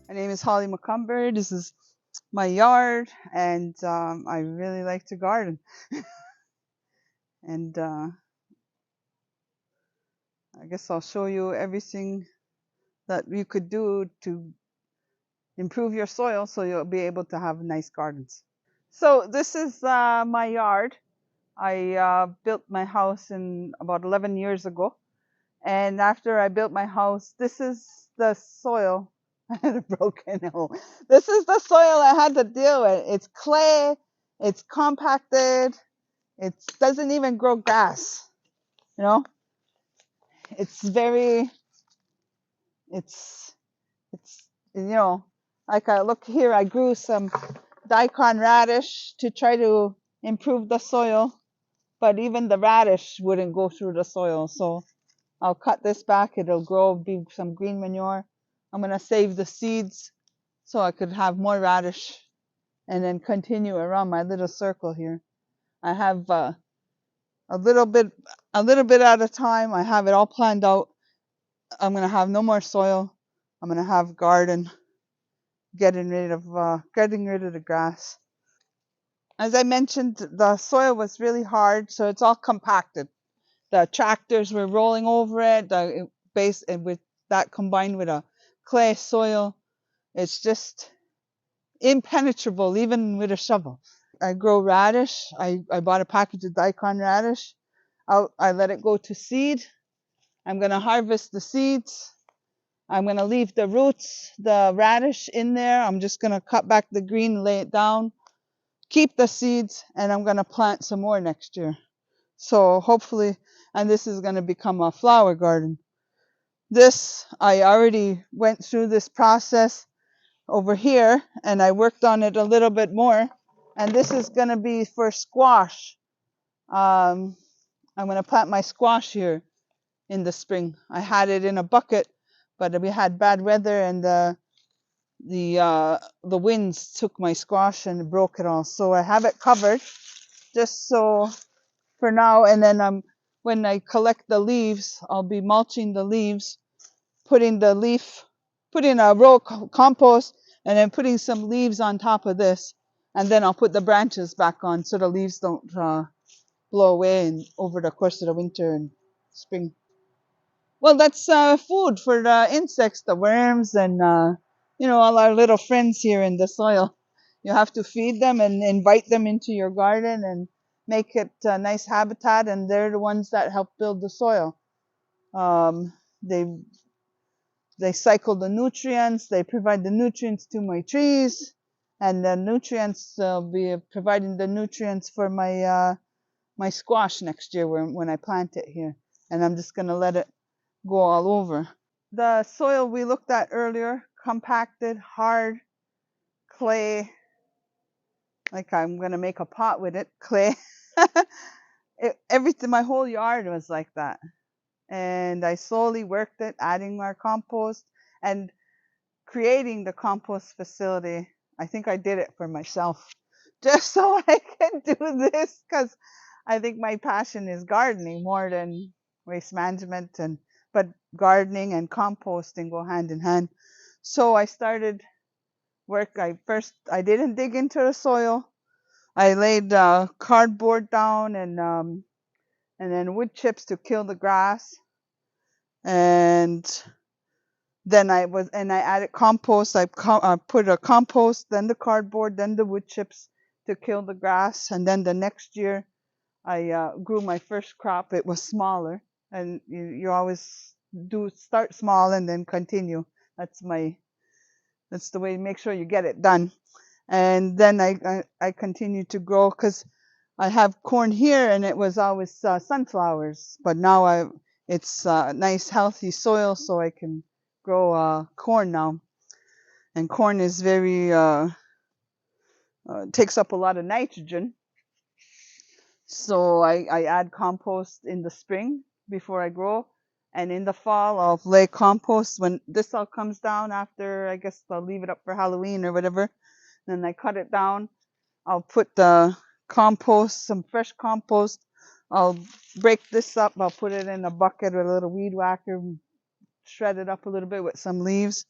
My name is Holly McComber. This is my yard, and I really like to garden. And I guess I'll show you everything that you could do to improve your soil so you'll be able to have nice gardens. So this is my yard. I built my house in about 11 years ago. And after I built my house, this is the soil. I had a broken hole. This is the soil I had to deal with. It's clay, it's compacted, it doesn't even grow grass. You know, it's very, it's, it's, like I look here, I grew some daikon radish to try to improve the soil, but even the radish wouldn't go through the soil. So I'll cut this back. It'll grow, be some green manure. I'm going to save the seeds so I could have more radish and then continue around my little circle here. I have a little bit at a time. I have it all planned out. I'm going to have no more soil. I'm going to have garden, getting rid of the grass. As I mentioned, the soil was really hard, so it's all compacted. The tractors were rolling over it. The base, and with that combined with a clay soil, it's just impenetrable, even with a shovel. I grow radish. I bought a package of daikon radish. I let it go to seed. I'm going to harvest the seeds. I'm going to leave the roots, the radish in there. I'm just going to cut back the green, lay it down, keep the seeds, and I'm going to plant some more next year. So hopefully, and this is going to become a flower garden. This, I already went through this process over here, and I worked on it a little bit more. And this is going to be for squash. I'm going to plant my squash here in the spring. I had it in a bucket, but we had bad weather, and the winds took my squash and broke it all. So I have it covered just so for now. And then when I collect the leaves, I'll be mulching the leaves, putting a row of compost, and then putting some leaves on top of this. And then I'll put the branches back on so the leaves don't blow away over the course of the winter and spring. Well, that's food for the insects, the worms, and all our little friends here in the soil. You have to feed them and invite them into your garden and make it a nice habitat, and they're the ones that help build the soil. Um, they they cycle the nutrients. They provide the nutrients to my trees, and the nutrients will be providing the nutrients for my squash next year when I plant it here. And I'm just gonna let it go all over. The soil we looked at earlier, compacted, hard, clay. Like I'm gonna make a pot with it, clay. Everything, my whole yard was like that. And I slowly worked it, adding more compost and creating the compost facility. I think I did it for myself, just so I can do this, because I think my passion is gardening more than waste management, but gardening and composting go hand in hand. So I started work. I didn't dig into the soil. I laid cardboard down and then wood chips to kill the grass, and then I added compost. I put a compost, then the cardboard, then the wood chips to kill the grass, and then the next year I grew my first crop. It was smaller, and you always do start small and then continue. That's the way to make sure you get it done. And then I continued to grow, because I have corn here, and it was always sunflowers, but now it's nice healthy soil, so I can grow corn now. And corn is very takes up a lot of nitrogen, so I add compost in the spring before I grow, and in the fall I'll lay compost when this all comes down. After, I guess I'll leave it up for Halloween or whatever, then I cut it down. I'll put the compost, some fresh compost. I'll break this up. I'll put it in a bucket with a little weed whacker, shred it up a little bit with some leaves.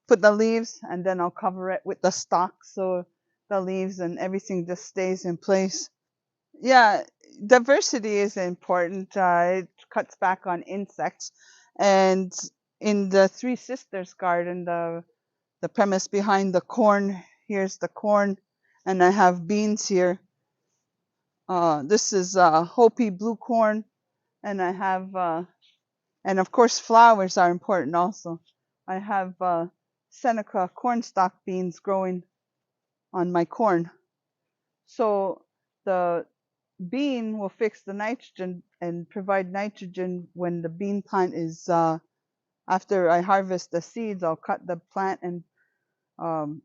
put the leaves, and then I'll cover it with the stalk so the leaves and everything just stays in place. Yeah, diversity is important. It cuts back on insects. And in the Three Sisters garden, the premise behind the corn, here's the corn, and I have beans here. This is Hopi blue corn, and I have, and of course, flowers are important also. I have Seneca cornstalk beans growing on my corn. So the bean will fix the nitrogen and provide nitrogen when the bean plant is, after I harvest the seeds, I'll cut the plant and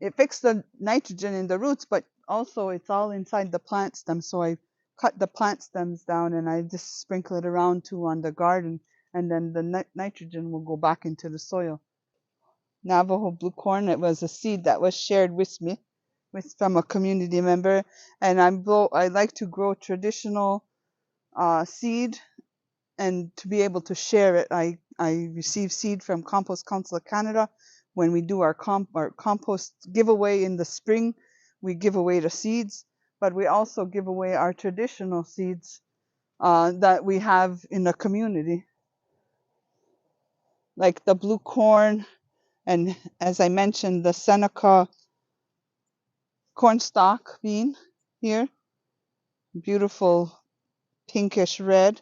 it fixes the nitrogen in the roots, but also it's all inside the plant stem. So I cut the plant stems down and I just sprinkle it around too on the garden, and then the nitrogen will go back into the soil. Navajo blue corn, it was a seed that was shared with me from a community member, and I like to grow traditional seed, and to be able to share it. I receive seed from Compost Council of Canada. When we do our compost giveaway in the spring, we give away the seeds, but we also give away our traditional seeds that we have in the community, like the blue corn, and as I mentioned, the Seneca cornstalk bean here, beautiful pinkish red.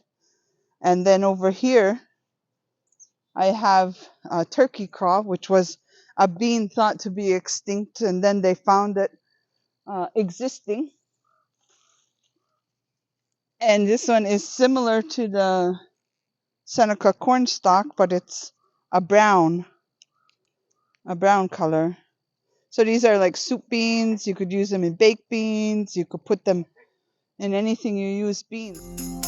And then over here, I have turkey craw, which was a bean thought to be extinct, and then they found it existing. And this one is similar to the Seneca cornstalk, but it's a brown color. So these are like soup beans. You could use them in baked beans. You could put them in anything you use beans.